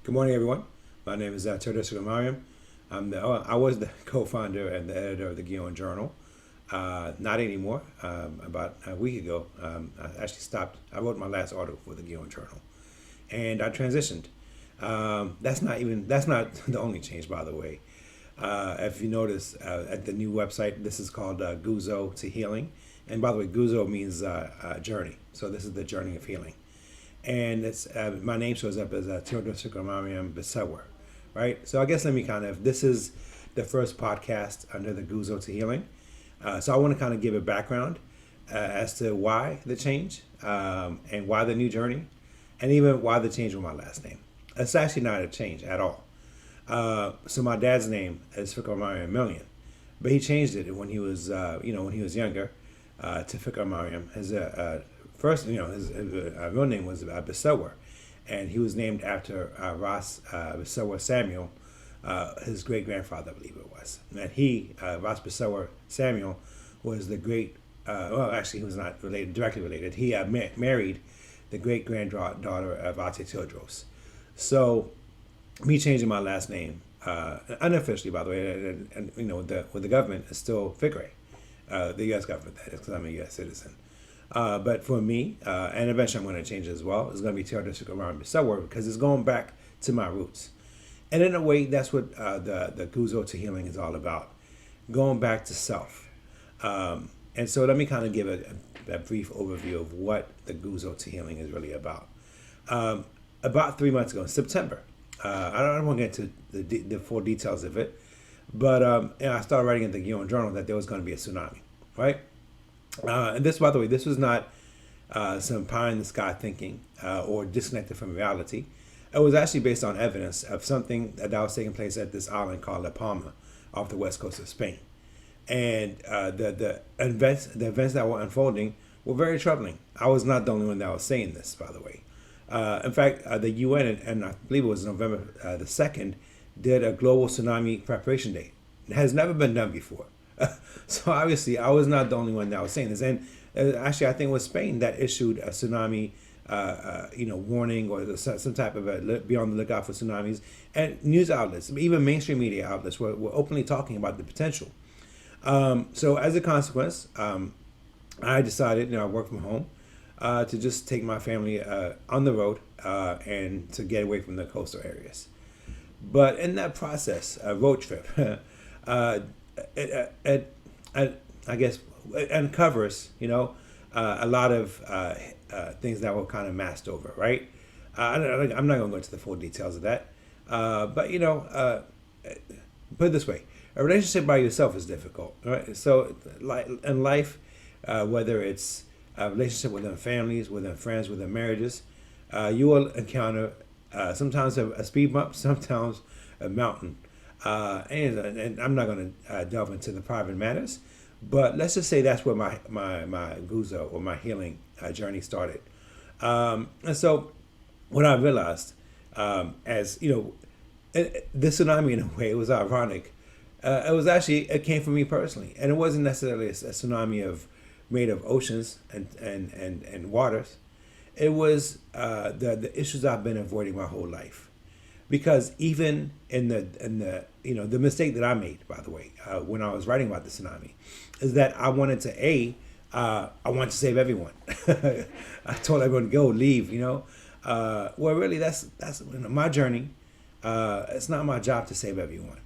Good morning, everyone. My name is Terdis Mariam. I was the co-founder and the editor of the Ghion Journal. Not anymore. About a week ago, I actually stopped. I wrote my last article for the Ghion Journal, and I transitioned. That's not the only change, by the way. If you notice at the new website, this is called Guzo to Healing. And by the way, Guzo means journey. So this is the journey of healing. And it's my name shows up as Theodore Mariam Besewer, right? So I guess this is the first podcast under the Guzo to Healing. So I want to kind of give a background as to why the change and why the new journey and even why the change with my last name. It's actually not a change at all. So my dad's name is Fikar Mariam Million, but he changed it when he was, when he was younger to Fikar Mariam. His first, his real name was Besewer, and he was named after Ras Besewer Samuel, his great grandfather, I believe it was. And Ras Besewer Samuel, was the great. Actually, he was not directly related. He married the great granddaughter of Ate Tildros. So, me changing my last name, unofficially, by the way, and with the government, is still Fikre, the U.S. government, that is, because I'm a U.S. citizen. But for me, and eventually I'm going to change it as well, it's going to be Theodore Mariam Besewer because it's going back to my roots. And in a way, that's what the Guzo to Healing is all about, going back to self. And so let me kind of give a brief overview of what the Guzo to Healing is really about. About 3 months ago, in September, I don't want to get into the full details of it, but I started writing in the Ghion Journal that there was going to be a tsunami, right? And this, by the way, this was not some pie in the sky thinking or disconnected from reality. It was actually based on evidence of something that was taking place at this island called La Palma off the west coast of Spain. And the events that were unfolding were very troubling. I was not the only one that was saying this, by the way. In fact, the UN, and I believe it was November the 2nd, did a global tsunami preparation day. It has never been done before. So obviously, I was not the only one that was saying this. And actually, I think it was Spain that issued a tsunami, warning or some type of be on the lookout for tsunamis. And news outlets, even mainstream media outlets, were openly talking about the potential. So as a consequence, I decided, I work from home, to just take my family on the road and to get away from the coastal areas. But in that process, a road trip, I guess it uncovers, a lot of things that were kind of masked over, right? I'm not going to go into the full details of that, but put it this way: a relationship by yourself is difficult, right? So, like in life, whether it's a relationship within families, within friends, within marriages, you will encounter sometimes a speed bump, sometimes a mountain. And I'm not going to delve into the private matters, but let's just say that's where my Guzo or my healing journey started. And so what I realized, the tsunami, in a way, it was ironic. It came from me personally, and it wasn't necessarily a tsunami made of oceans and waters. It was the issues I've been avoiding my whole life. Because even in the mistake that I made, by the way, when I was writing about the tsunami, is that I wanted to I wanted to save everyone. I told everyone to go, leave. Well, really, that's my journey. It's not my job to save everyone.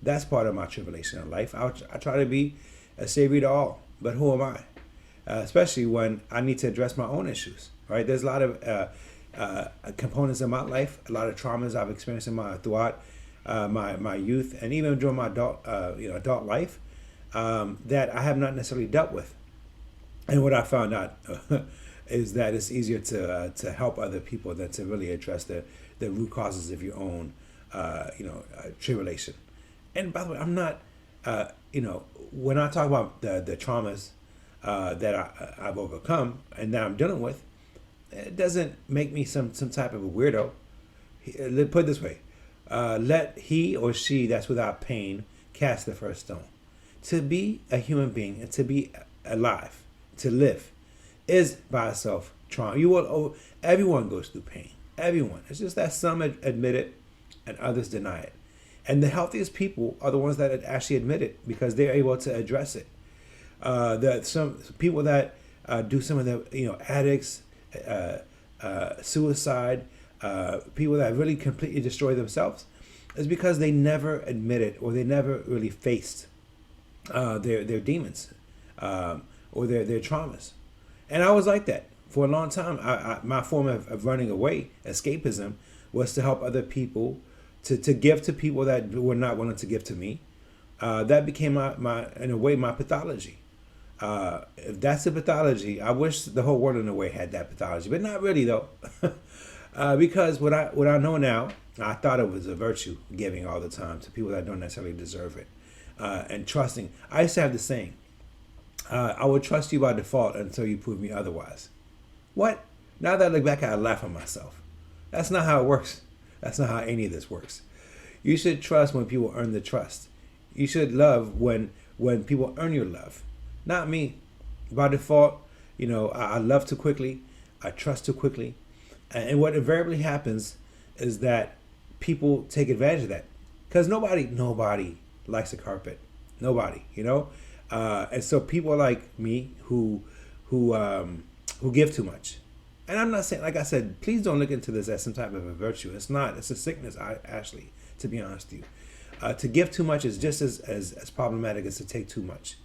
That's part of my tribulation in life. I try to be a savior to all, but who am I? Especially when I need to address my own issues. Right? There's a lot of components in my life, a lot of traumas I've experienced throughout my youth, and even during my adult life, that I have not necessarily dealt with. And what I found out is that it's easier to help other people than to really address the root causes of your own tribulation. And by the way, I'm not when I talk about the traumas that I've overcome and that I'm dealing with, it doesn't make me some type of a weirdo. Let's put it this way: let he or she that's without pain cast the first stone. To be a human being and to be alive, to live, is by itself trauma. Everyone goes through pain. Everyone. It's just that some admit it and others deny it. And the healthiest people are the ones that actually admit it because they're able to address it. Some people that do some of the, addicts, suicide, people that really completely destroy themselves, is because they never admitted or they never really faced their demons or their traumas. And I was like that for a long time. My form of running away, escapism, was to help other people, to give to people that were not willing to give to me. That became my in a way my pathology. If that's a pathology, I wish the whole world in a way had that pathology, but not really though. Because what I know now, I thought it was a virtue, giving all the time to people that don't necessarily deserve it, and trusting. I used to have the saying, I will trust you by default until you prove me otherwise. What? Now that I look back, I laugh at myself. That's not how it works. That's not how any of this works. You should trust when people earn the trust. You should love when people earn your love. Not me. By default, I love too quickly. I trust too quickly. And what invariably happens is that people take advantage of that. Because nobody likes a carpet. Nobody, and so people like me who give too much. And I'm not saying, like I said, please don't look into this as some type of a virtue. It's not. It's a sickness, actually, to be honest with you. To give too much is just as problematic as to take too much.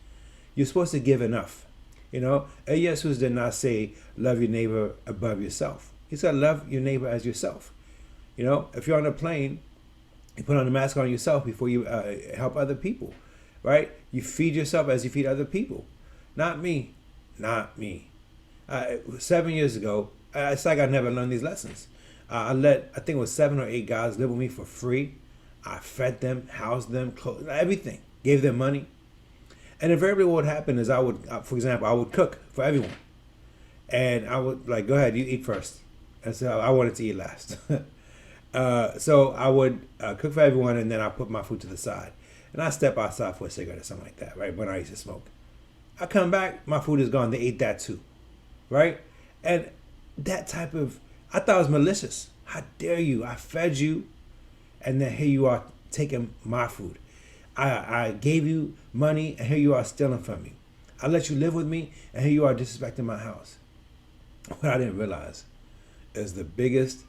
You're supposed to give enough. Jesus did not say, love your neighbor above yourself. He said, love your neighbor as yourself. If you're on a plane, you put on a mask on yourself before you help other people, right? You feed yourself as you feed other people. Not me. 7 years ago, it's like I never learned these lessons. I think it was 7 or 8 guys live with me for free. I fed them, housed them, clothes, everything. Gave them money. And invariably what would happen is I would cook for everyone. And I would go ahead, you eat first. And so I wanted to eat last. So I would cook for everyone, and then I put my food to the side. And I step outside for a cigarette or something like that, right? When I used to smoke. I come back, my food is gone. They ate that too, right? And that type of, I thought it was malicious. How dare you? I fed you, and then here you are taking my food. I gave you money, and here you are stealing from me. I let you live with me, and here you are disrespecting my house. What I didn't realize is the biggest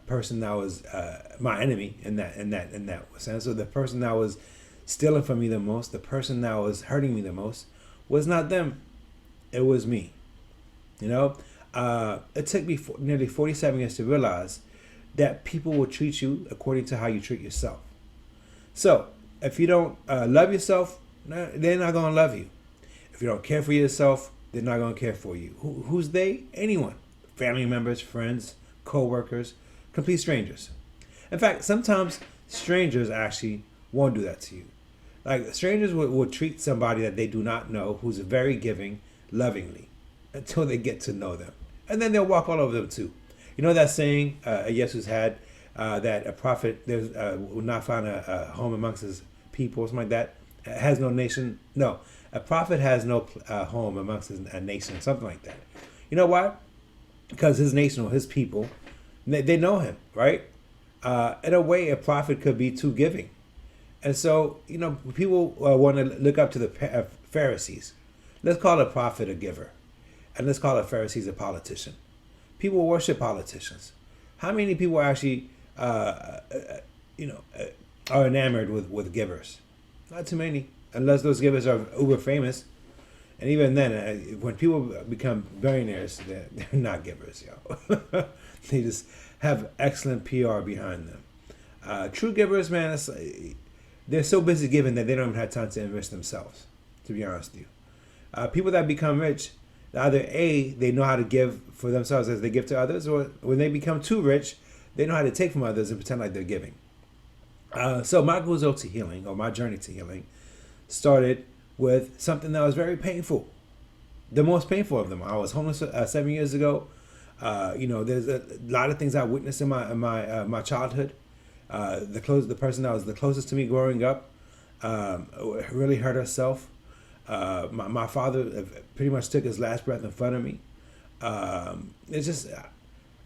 person that was my enemy in that sense. So the person that was stealing from me the most, the person that was hurting me the most, was not them. It was me. It took me nearly 47 years to realize that people will treat you according to how you treat yourself. So if you don't love yourself, they're not going to love you. If you don't care for yourself, they're not going to care for you. Who's they? Anyone. Family members, friends, co-workers, complete strangers. In fact, sometimes strangers actually won't do that to you. Like strangers will treat somebody that they do not know, who's very giving, lovingly, until they get to know them. And then they'll walk all over them too. You know that saying Jesus had, that a prophet will not find a home amongst his people, something like that. Has no nation. No, a prophet has no home amongst a nation, something like that. You know why? Because his nation or his people, they know him, right? In a way, a prophet could be too giving. And so, people want to look up to the Pharisees. Let's call a prophet a giver. And let's call a Pharisee a politician. People worship politicians. How many people actually, are enamored with givers? Not too many, unless those givers are uber famous. And even then, when people become billionaires, they're not givers, yo. They just have excellent PR behind them. True givers, man, they're so busy giving that they don't even have time to enrich themselves, to be honest with you. People that become rich, either A, they know how to give for themselves as they give to others, or when they become too rich, they know how to take from others and pretend like they're giving. So my Guzo to healing, or my journey to healing, started with something that was very painful. The most painful of them. I was homeless 7 years ago. There's a lot of things I witnessed in my childhood. The person that was the closest to me growing up really hurt herself. My father pretty much took his last breath in front of me. It's just,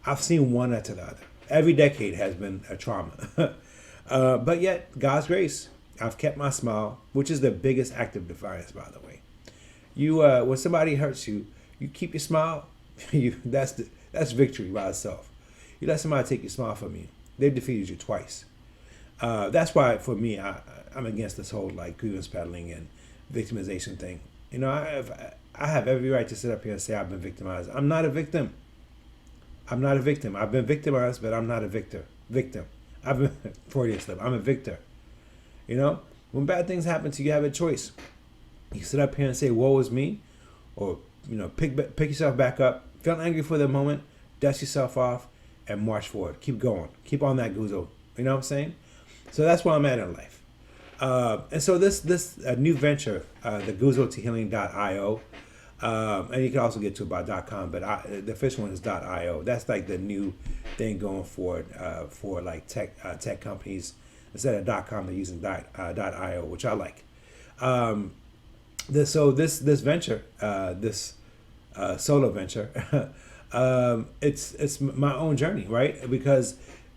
I've seen one after the other. every decade has been a trauma. But yet, God's grace, I've kept my smile, which is the biggest act of defiance, by the way. You, when somebody hurts you, you keep your smile. That's victory by itself. You let somebody take your smile from you, they've defeated you twice. That's why, for me, I'm against this whole like grievance peddling and victimization thing. You know, I have every right to sit up here and say I've been victimized. I'm not a victim. I'm not a victim. I've been victimized, but I'm not a victim. I've been Freudian slip. I'm a victor. You know, when bad things happen to you, you have a choice. You sit up here and say, "Woe is me," or you know, pick yourself back up, feel angry for the moment, dust yourself off, and march forward. Keep going. Keep on that Guzo. You know what I'm saying? So that's where I'm at in life. And so this new venture, the guzotohealing.io, and you can also get to it by .com, but the official one is .io. That's like the new thing going forward for like tech companies. Instead of .com, they're using .io, which I like. This venture, this solo venture, it's my own journey, right? Because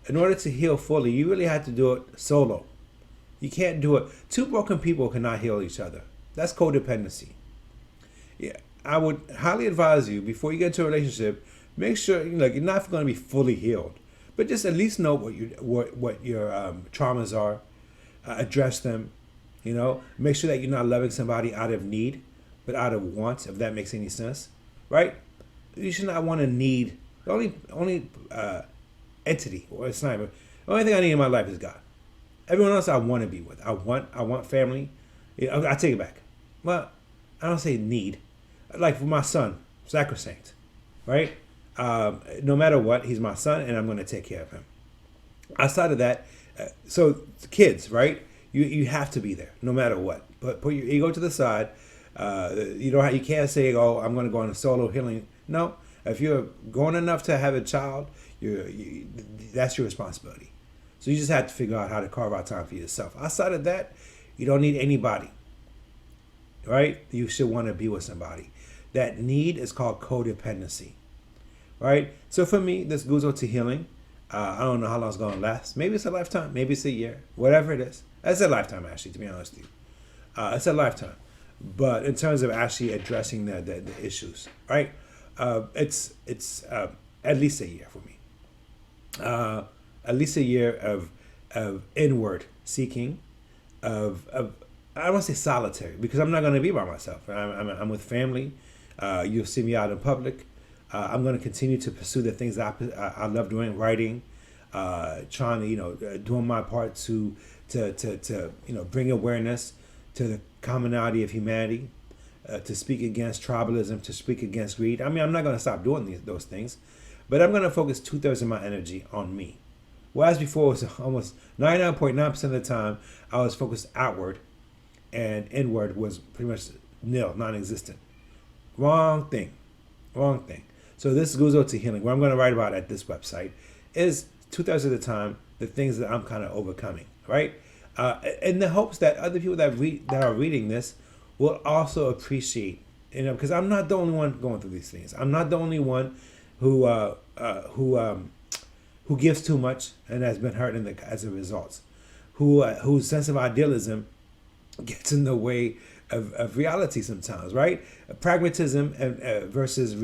in order to heal fully, you really have to do it solo. You can't do it. Two broken people cannot heal each other. That's codependency. Yeah, I would highly advise you before you get into a relationship, make sure you're not going to be fully healed, but just at least know what your traumas are, address them. You know, make sure that you're not loving somebody out of need, but out of want. If that makes any sense, right? You should not want to need. The only entity, or it's not even, the only thing I need in my life is God. Everyone else I want to be with. I want family. I take it back. Well, I don't say need. Like for my son, sacrosanct, right? No matter what, he's my son, and I'm going to take care of him. Outside of that, so kids, right? You have to be there, no matter what. But put your ego to the side. You can't say, "Oh, I'm going to go on a solo healing." No, if you're grown enough to have a child, that's your responsibility. So you just have to figure out how to carve out time for yourself. Outside of that, you don't need anybody, right? You should want to be with somebody. That need is called codependency, right? So for me, this Guzo to healing, I don't know how long it's going to last. Maybe it's a lifetime. Maybe it's a year. Whatever it is. It's a lifetime, actually, to be honest with you. It's a lifetime. But in terms of actually addressing the issues, right? It's at least a year for me. At least a year of inward seeking, of I don't want to say solitary, because I'm not going to be by myself. I'm with family. You'll see me out in public. I'm going to continue to pursue the things that I love doing, writing, trying to doing my part to bring awareness to the commonality of humanity, to speak against tribalism, to speak against greed. I mean, I'm not going to stop doing those things, but I'm going to focus 2/3 of my energy on me. Whereas before, it was almost 99.9% of the time, I was focused outward, and inward was pretty much nil, non-existent. Wrong thing. So this Guzo to healing, what I'm going to write about at this website, is 2/3 of the time the things that I'm kind of overcoming, right? In the hopes that other people that are reading this will also appreciate, because I'm not the only one going through these things. I'm not the only one who gives too much and has been hurt as a result, whose sense of idealism gets in the way of reality sometimes, right? Pragmatism versus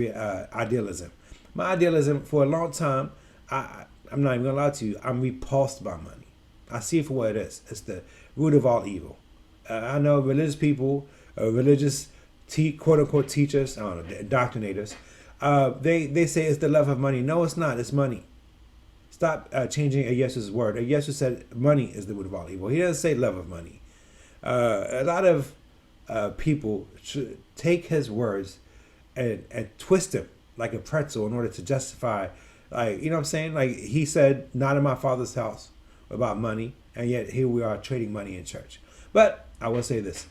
idealism. My idealism, for a long time, I'm not even gonna lie to you, I'm repulsed by money. I see it for what it is. It's the root of all evil. I know religious people, religious quote unquote teachers, I don't know, indoctrinators, they say it's the love of money. No, it's not. It's money. Stop changing Yesu's word. Yesu said money is the root of all evil. He doesn't say love of money. A lot of people should take his words and twist them like a pretzel in order to justify, like, you know what I'm saying? Like he said, not in my Father's house about money, and yet here we are trading money in church. But I will say this,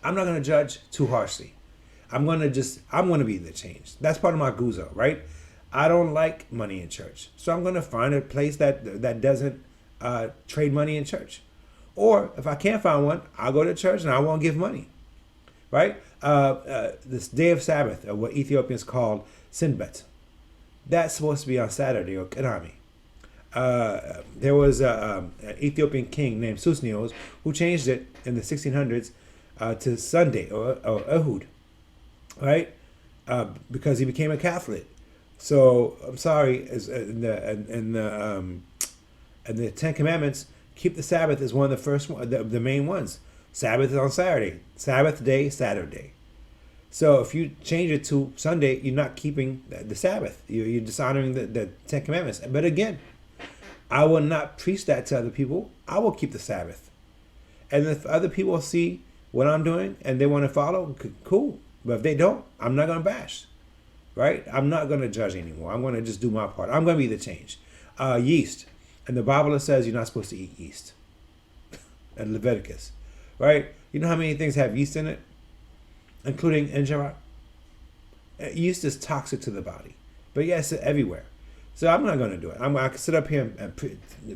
I'm not going to judge too harshly. I'm going to be the change. That's part of my Guzo, right? I don't like money in church. So I'm going to find a place that doesn't trade money in church. Or if I can't find one, I'll go to church and I won't give money, right? This day of Sabbath, or what Ethiopians call Sinbet, that's supposed to be on Saturday, or Karami. There was an Ethiopian king named Susnios who changed it in the 1600s to Sunday or Ehud, right? Because he became a Catholic. So I'm sorry, in the Ten Commandments, keep the Sabbath as one of the first one, the main ones. Sabbath is on Saturday. Sabbath day, Saturday. So if you change it to Sunday, you're not keeping the Sabbath. You're dishonoring the Ten Commandments. But again, I will not preach that to other people. I will keep the Sabbath. And if other people see what I'm doing and they want to follow, cool. But if they don't, I'm not going to bash. Right? I'm not going to judge anymore. I'm going to just do my part. I'm going to be the change. Yeast. And the Bible says you're not supposed to eat yeast. And Leviticus. Right? You know how many things have yeast in it? Including injera. Yeast is toxic to the body. But yes, it's everywhere. So I'm not going to do it. I can sit up here and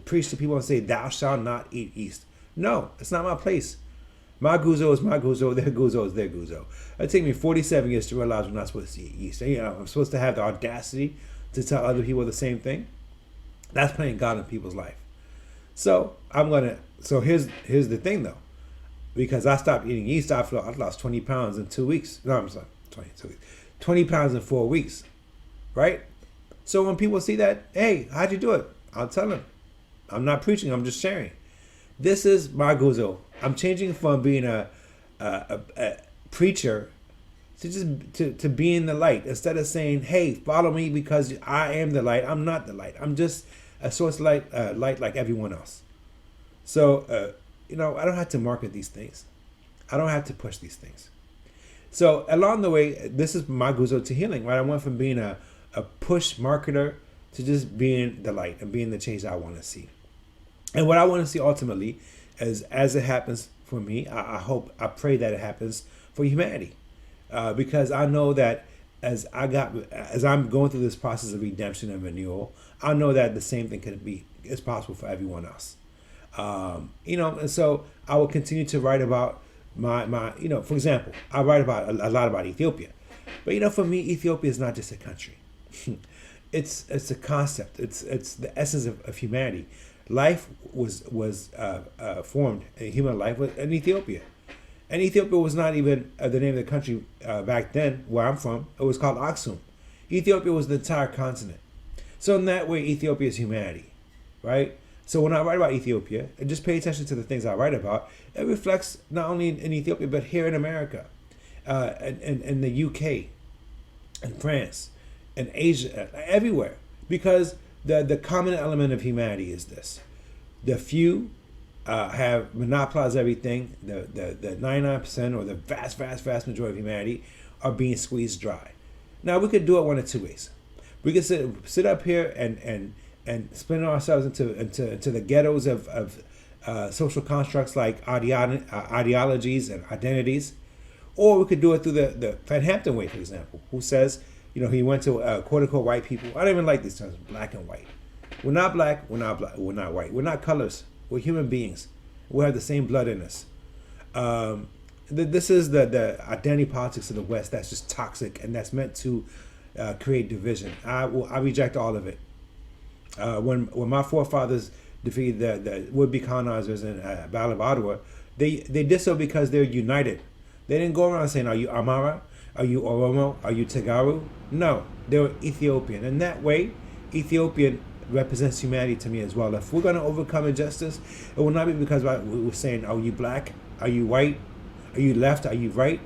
preach to people and say, thou shalt not eat yeast. No, it's not my place. My Guzo is my Guzo, their Guzo is their Guzo. It took me 47 years to realize we're not supposed to eat yeast. You know, I'm supposed to have the audacity to tell other people the same thing. That's playing God in people's life. So here's the thing though. Because I stopped eating yeast, I lost 20 pounds in 2 weeks. No, I'm sorry, 22 weeks. 20 pounds in 4 weeks, right? So when people see that, hey, how'd you do it? I'll tell them. I'm not preaching, I'm just sharing. This is my Guzo. I'm changing from being a preacher to just to being the light. Instead of saying, hey, follow me because I am the light. I'm not the light. I'm just a source of light like everyone else. So, I don't have to market these things. I don't have to push these things. So along the way, this is my Guzo to healing, right? I went from being a push marketer to just being the light and being the change I want to see. And what I want to see ultimately is, as it happens for me, I pray that it happens for humanity. Because I know that as I'm going through this process of redemption and renewal, I know that the same thing is possible for everyone else. And so I will continue to write about my for example, I write about a lot about Ethiopia, but for me, Ethiopia is not just a country. It's a concept. It's the essence of humanity. Life was formed, human life in Ethiopia. And Ethiopia was not even the name of the country back then, where I'm from. It was called Aksum. Ethiopia was the entire continent. So in that way, Ethiopia is humanity, right? So when I write about Ethiopia, and just pay attention to the things I write about, it reflects not only in Ethiopia, but here in America, in the UK, in France, in Asia, everywhere. Because the common element of humanity is this. The few have monopolized everything. The 99% or the vast majority of humanity are being squeezed dry. Now, we could do it one of two ways. We could sit up here and spin ourselves into the ghettos of social constructs like ideologies and identities, or we could do it through the Van Hampton way, for example, who says, he went to quote unquote white people. I don't even like these terms, black and white. We're not black, we're not white. We're not colors. We're human beings. We have the same blood in us. This is the identity politics of the West that's just toxic and that's meant to create division. I reject all of it. When my forefathers defeated the would-be colonizers in Battle of Ottawa, they did so because they're united. They didn't go around saying, are you Amara? Are you Oromo? Are you Tagaru? No, they were Ethiopian. And that way, Ethiopian represents humanity to me as well. If we're going to overcome injustice, it will not be because we're saying, are you black? Are you white? Are you left? Are you right?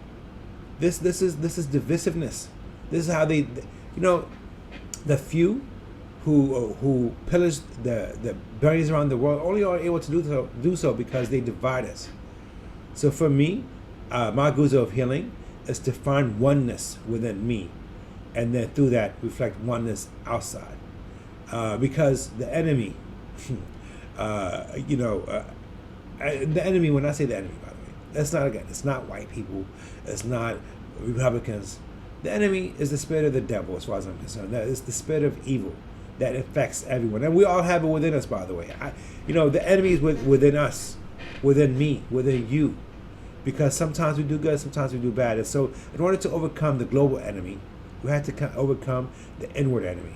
This is divisiveness. This is how they, the few who pillaged the berries around the world only are able to do so because they divide us. So for me, my Guzo of healing is to find oneness within me, and then through that reflect oneness outside. Because the enemy, the enemy. When I say the enemy, by the way, it's not white people, it's not Republicans. The enemy is the spirit of the devil, as far as I'm concerned. That is the spirit of evil that affects everyone, and we all have it within us. By the way, the enemy is within us, within me, within you. Because sometimes we do good, sometimes we do bad. And so in order to overcome the global enemy, we have to overcome the inward enemy,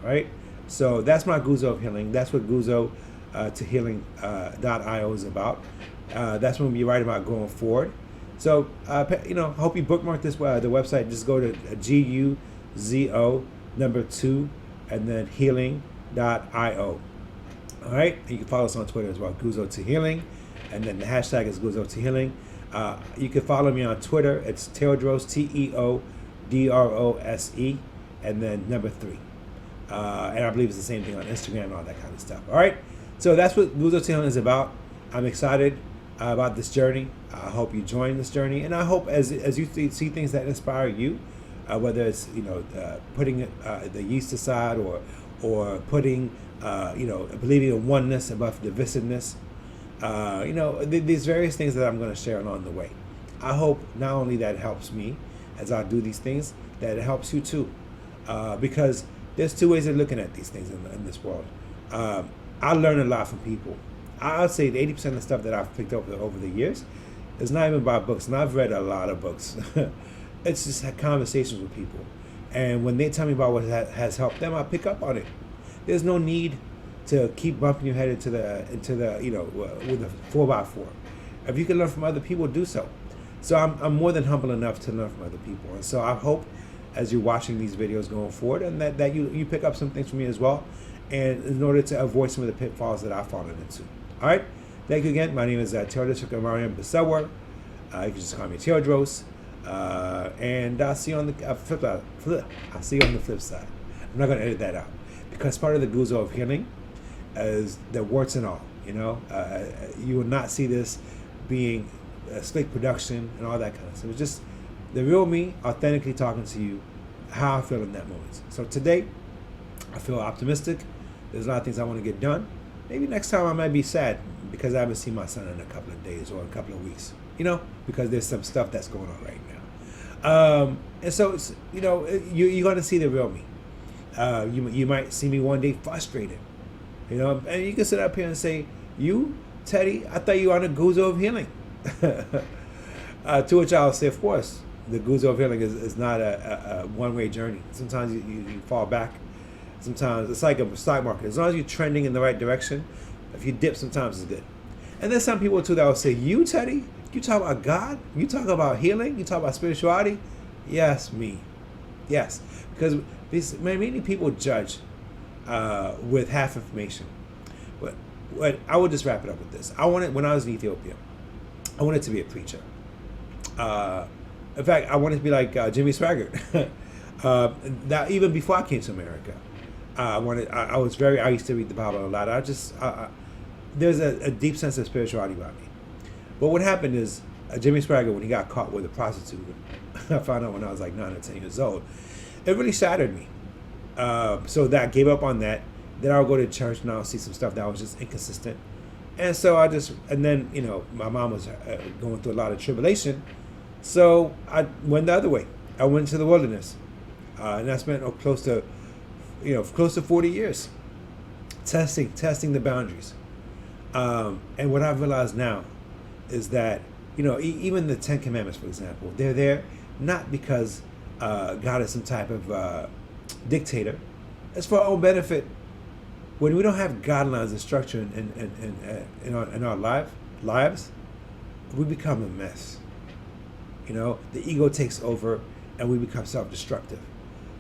right? So that's my Guzo of Healing. That's what Guzo to Healing.io is about. That's when we write about going forward. So, I hope you bookmark the website. Just go to Guzo number 2 and then healing.io. All right, and you can follow us on Twitter as well, Guzo to Healing, and then the hashtag is Guzo to Healing. You can follow me on Twitter. It's Teodrose, Teodrose, and then number 3. And I believe it's the same thing on Instagram and all that kind of stuff. All right, so that's what Guzo to Healing is about. I'm excited about this journey. I hope you join this journey, and I hope as you see things that inspire you, whether it's putting the yeast aside or putting believing in oneness above divisiveness, these various things that I'm going to share along the way. I hope not only that it helps me as I do these things, that it helps you too, because there's two ways of looking at these things in this world. I learn a lot from people. I'd say 80% of the stuff that I've picked up over the years is not even about books, and I've read a lot of books. It's just had conversations with people, and when they tell me about what has helped them, I pick up on it. There's no need to keep bumping your head into the with a 4x4. If you can learn from other people, do so. So I'm more than humble enough to learn from other people, and so I hope as you're watching these videos going forward, and that you pick up some things from me as well, and in order to avoid some of the pitfalls that I've fallen into. All right, thank you again. My name is Teodrose Mariam Besawer. You can just call me Teodrose, and I'll see you on the flip side. I'll see you on the flip side. I'm not going to edit that out because part of the Guzo of Healing is the warts and all. You will not see this being a slick production and all that kind of stuff. It's just the real me, authentically talking to you, how I feel in that moment. So today, I feel optimistic. There's a lot of things I want to get done. Maybe next time I might be sad because I haven't seen my son in a couple of days or a couple of weeks, because there's some stuff that's going on right now. And so, it's, you're going to see the real me. You might see me one day frustrated, and you can sit up here and say, you, Teddy, I thought you were on a Guzo of Healing. To which I'll say, of course, the Guzo of Healing is not a one-way journey. Sometimes you fall back. Sometimes it's like a stock market. As long as you're trending in the right direction, if you dip, sometimes it's good. And there's some people too that will say, you, Teddy, you talk about God? You talk about healing? You talk about spirituality? Yes, me. Yes. Because many people judge with half information. But I will just wrap it up with this. When I was in Ethiopia, I wanted to be a preacher. In fact, I wanted to be like Jimmy Swaggart. That even before I came to America. I used to read the Bible a lot. There's a deep sense of spirituality about me. But what happened is, Jimmy Swaggart, when he got caught with a prostitute, I found out when I was like 9 or 10 years old, it really shattered me. So that I gave up on that. Then I would go to church and I would see some stuff that was just inconsistent. And so my mom was going through a lot of tribulation. So I went the other way. I went to the wilderness. And I spent close to 40 years testing the boundaries. And what I've realized now is that, even the 10 Commandments, for example, they're there not because God is some type of dictator. It's for our own benefit. When we don't have guidelines and structure in our lives, we become a mess. The ego takes over and we become self-destructive.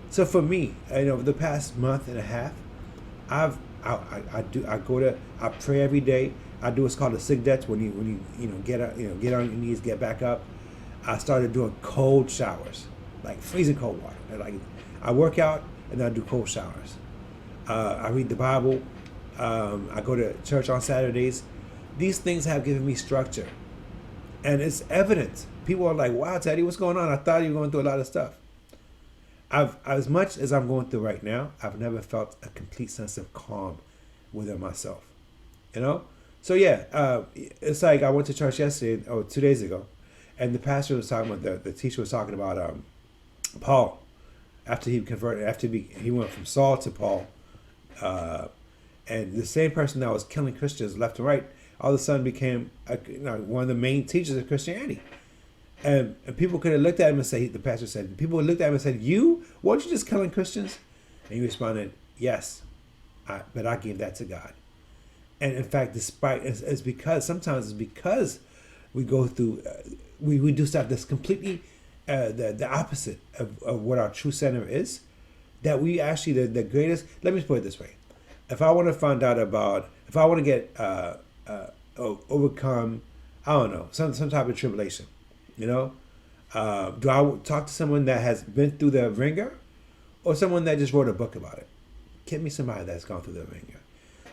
So for me, the past month and a half, I pray every day. I do what's called a sigdet when you get on your knees, get back up. I started doing cold showers, like freezing cold water. Like I work out and then I do cold showers. I read the Bible. I go to church on Saturdays. These things have given me structure, and it's evident. People are like, "Wow, Teddy, what's going on? I thought you were going through a lot of stuff." As much as I'm going through right now, I've never felt a complete sense of calm within myself. So yeah, it's like I went to church yesterday or 2 days ago, and the pastor was talking about the teacher was talking about Paul after he converted, he went from Saul to Paul, and the same person that was killing Christians left and right all of a sudden became one of the main teachers of Christianity. And people could have looked at him and said, the pastor said, people looked at him and said, "You? Weren't you just killing Christians?" And he responded, "Yes, But I gave that to God. And in fact, despite it's because sometimes it's because we go through we do stuff that's completely the opposite of what our true center is, that we actually the greatest. Let me put it this way: if I want to find out about, if I want to get overcome, I don't know, some type of tribulation, you know, do I talk to someone that has been through the ringer, or someone that just wrote a book about it? Get me somebody that's gone through the ringer.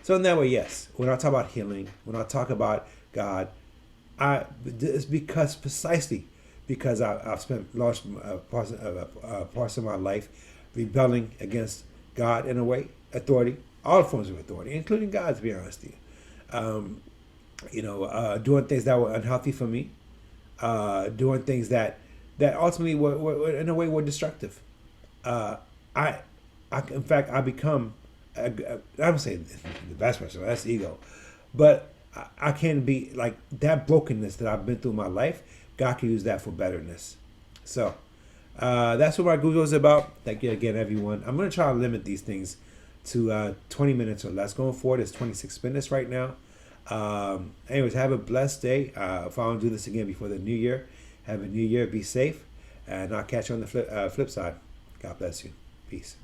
So in that way, yes, when I talk about healing, when I talk about God, it's because precisely because I've spent large parts of my life rebelling against God in a way, authority, all forms of authority, including God, to be honest with you. Doing things that were unhealthy for me, doing things that ultimately were in a way were destructive. In fact, I become. I'm saying the best person. That's ego, but I can be like that brokenness that I've been through in my life. God can use that for betterness. So that's what my Guzo is about. Thank you again, everyone. I'm going to try to limit these things to 20 minutes or less. Going forward, it's 26 minutes right now. Anyways, have a blessed day. If I don't do this again before the new year, have a new year. Be safe. And I'll catch you on the flip side. God bless you. Peace.